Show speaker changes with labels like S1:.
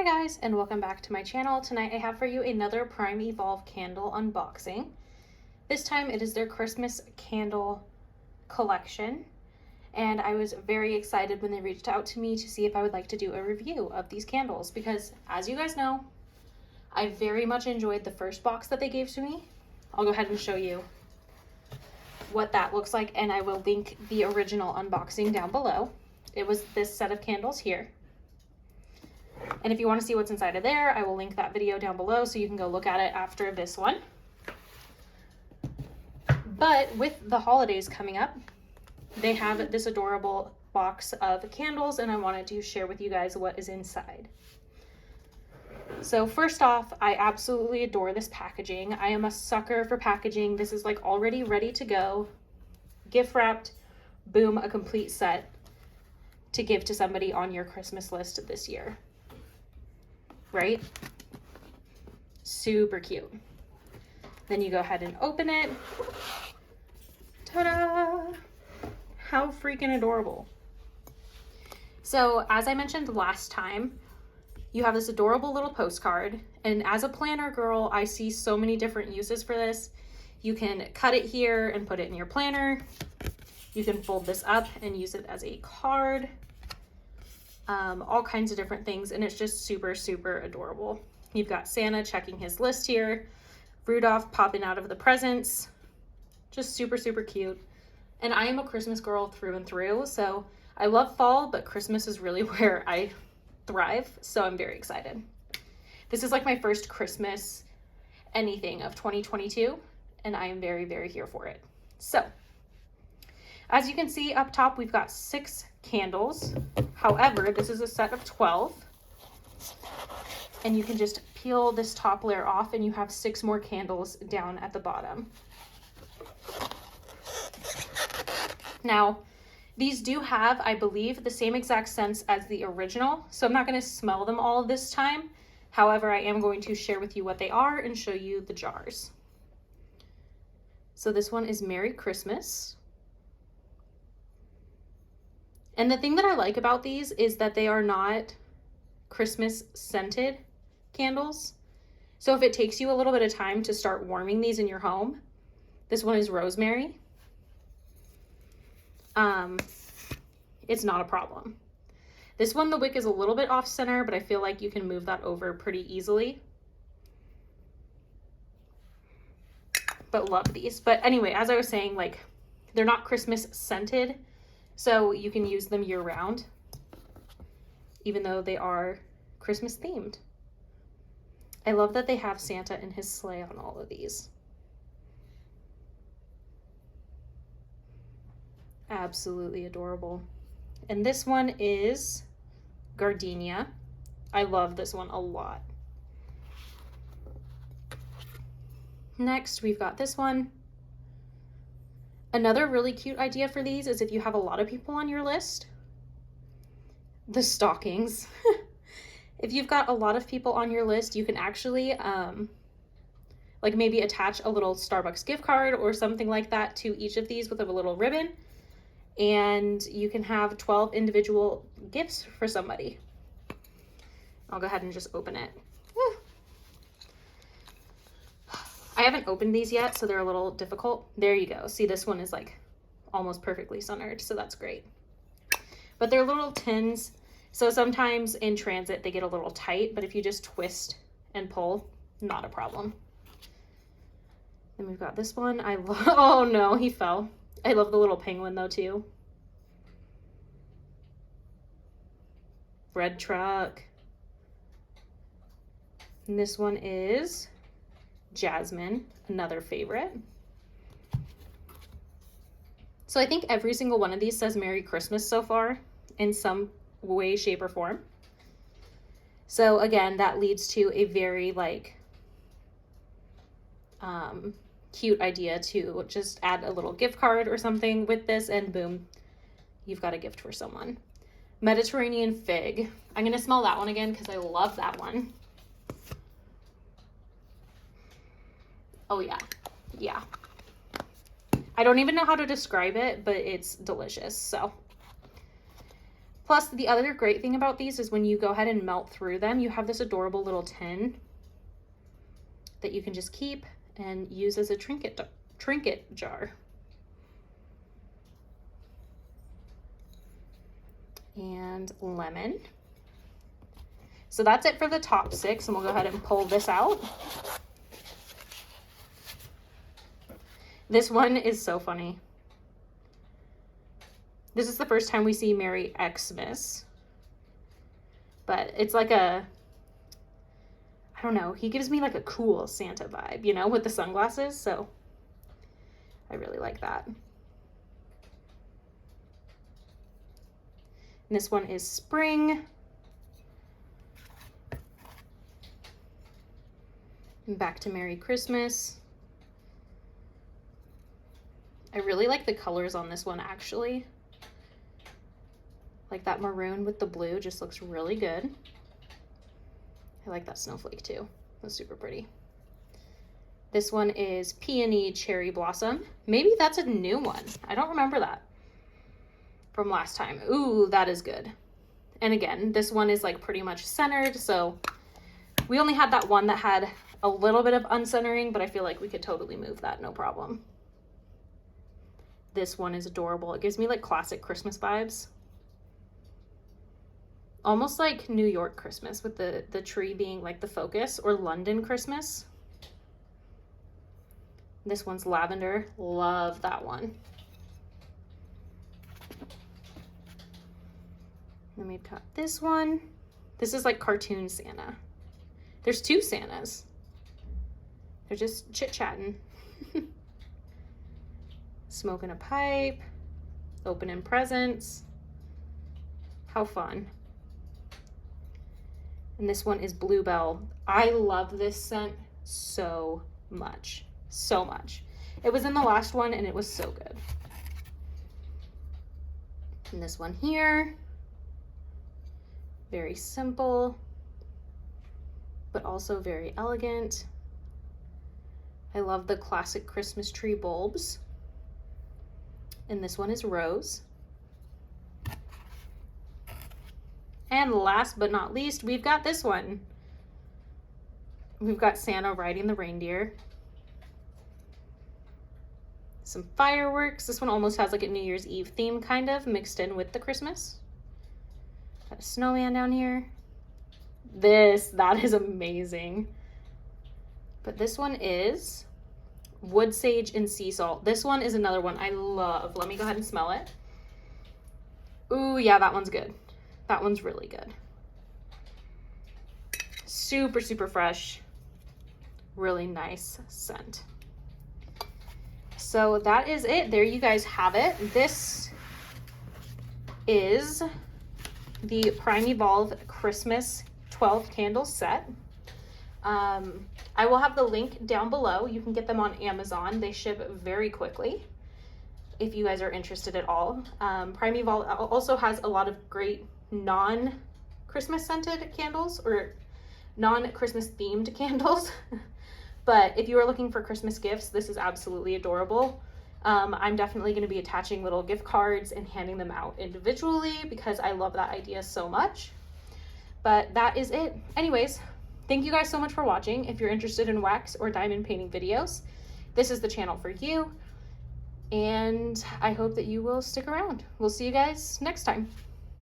S1: guys, and welcome back to my channel. Tonight I have for you another Primevolve candle unboxing. This time it is their Christmas candle collection, and I was very excited when they reached out to me to see if I would like to do a review of these candles because, as you guys know, I very much enjoyed the first box that they gave to me. I'll go ahead and show you what that looks like, and I will link the original unboxing down below. It was this set of candles here. And if you want to see what's inside of there, I will link that video down below so you can go look at it after this one. But with the holidays coming up, they have this adorable box of candles, and I wanted to share with you guys what is inside. So first off, I absolutely adore this packaging. I am a sucker for packaging. This is like already ready to go, gift wrapped, boom, a complete set to give to somebody on your Christmas list this year. Right? Super cute. Then you go ahead and open it. Ta-da! How freaking adorable. So, as I mentioned last time, you have this adorable little postcard, and as a planner girl, I see so many different uses for this. You can cut it here and put it in your planner. You can fold this up and use it as a card. All kinds of different things, and it's just super, super adorable. You've got Santa checking his list here, Rudolph popping out of the presents, just super, super cute. And I am a Christmas girl through and through, so I love fall, but Christmas is really where I thrive, so I'm very excited. This is like my first Christmas anything of 2022, and I am very, very here for it. So, as you can see up top, we've got 6 candles. However, this is a set of 12. And you can just peel this top layer off and you have 6 more candles down at the bottom. Now, these do have, I believe, the same exact scents as the original. So I'm not going to smell them all this time. However, I am going to share with you what they are and show you the jars. So this one is Merry Christmas. And the thing that I like about these is that they are not Christmas scented candles. So if it takes you a little bit of time to start warming these in your home, this one is rosemary. It's not a problem. This one, the wick is a little bit off center, but I feel like you can move that over pretty easily. But love these. But anyway, as I was saying, like, they're not Christmas scented. So you can use them year round, even though they are Christmas themed. I love that they have Santa and his sleigh on all of these. Absolutely adorable. And this one is Gardenia. I love this one a lot. Next, we've got this one. Another really cute idea for these is if you have a lot of people on your list, the stockings. If you've got a lot of people on your list, you can actually like maybe attach a little Starbucks gift card or something like that to each of these with a little ribbon, and you can have 12 individual gifts for somebody. I'll go ahead and just open it. I haven't opened these yet, so they're a little difficult. There you go. See, this one is like almost perfectly centered, so that's great. But they're little tins, so sometimes in transit they get a little tight, but if you just twist and pull, not a problem. Then we've got this one. I love, oh no, he fell. I love the little penguin though too. Red truck. And this one is Jasmine, another favorite. So I think every single one of these says Merry Christmas so far in some way, shape, or form. So again, that leads to a very like cute idea to just add a little gift card or something with this, and boom, you've got a gift for someone. Mediterranean fig. I'm gonna smell that one again because I love that one. Oh yeah, yeah. I don't even know how to describe it, but it's delicious. So Plus, the other great thing about these is when you go ahead and melt through them, you have this adorable little tin that you can just keep and use as a trinket jar. And lemon. So that's it for the top 6, and we'll go ahead and pull this out. This one is so funny. This is the first time we see Merry Xmas, but it's like a, I don't know, he gives me like a cool Santa vibe, you know, with the sunglasses, so I really like that. And this one is spring. And back to Merry Christmas. I really like the colors on this one, actually. Like that maroon with the blue just looks really good. I like that snowflake too. That's super pretty. This one is Peony Cherry Blossom. Maybe that's a new one. I don't remember that from last time. Ooh, that is good. And again, this one is like pretty much centered, so we only had that one that had a little bit of uncentering, but I feel like we could totally move that, no problem. This one is adorable. It gives me like classic Christmas vibes. Almost like New York Christmas with the tree being like the focus, or London Christmas. This one's lavender. Love that one. Then we've got this one. This is like cartoon Santa. There's 2 Santas. They're just chit-chatting. Smoking a pipe. Opening presents. How fun. And this one is Bluebell. I love this scent so much. So much. It was in the last one and it was so good. And this one here. Very simple, but also very elegant. I love the classic Christmas tree bulbs. And this one is rose. And last but not least, we've got this one. We've got Santa riding the reindeer. Some fireworks. This one almost has like a New Year's Eve theme kind of mixed in with the Christmas. Got a snowman down here. That is amazing. But this one is wood sage and sea salt. This one is another one I love. Let me go ahead and smell it. Ooh, yeah, that one's good. That one's really good. Super, super fresh. Really nice scent. So that is it. There you guys have it. This is the Primevolve Christmas 12 candle set. I will have the link down below. You can get them on Amazon. They ship very quickly if you guys are interested at all. Primevolve also has a lot of great non-Christmas scented candles, or non-Christmas themed candles. But if you are looking for Christmas gifts, this is absolutely adorable. I'm definitely going to be attaching little gift cards and handing them out individually because I love that idea so much. But that is it. Anyways, thank you guys so much for watching. If you're interested in wax or diamond painting videos, this is the channel for you. And I hope that you will stick around. We'll see you guys next time.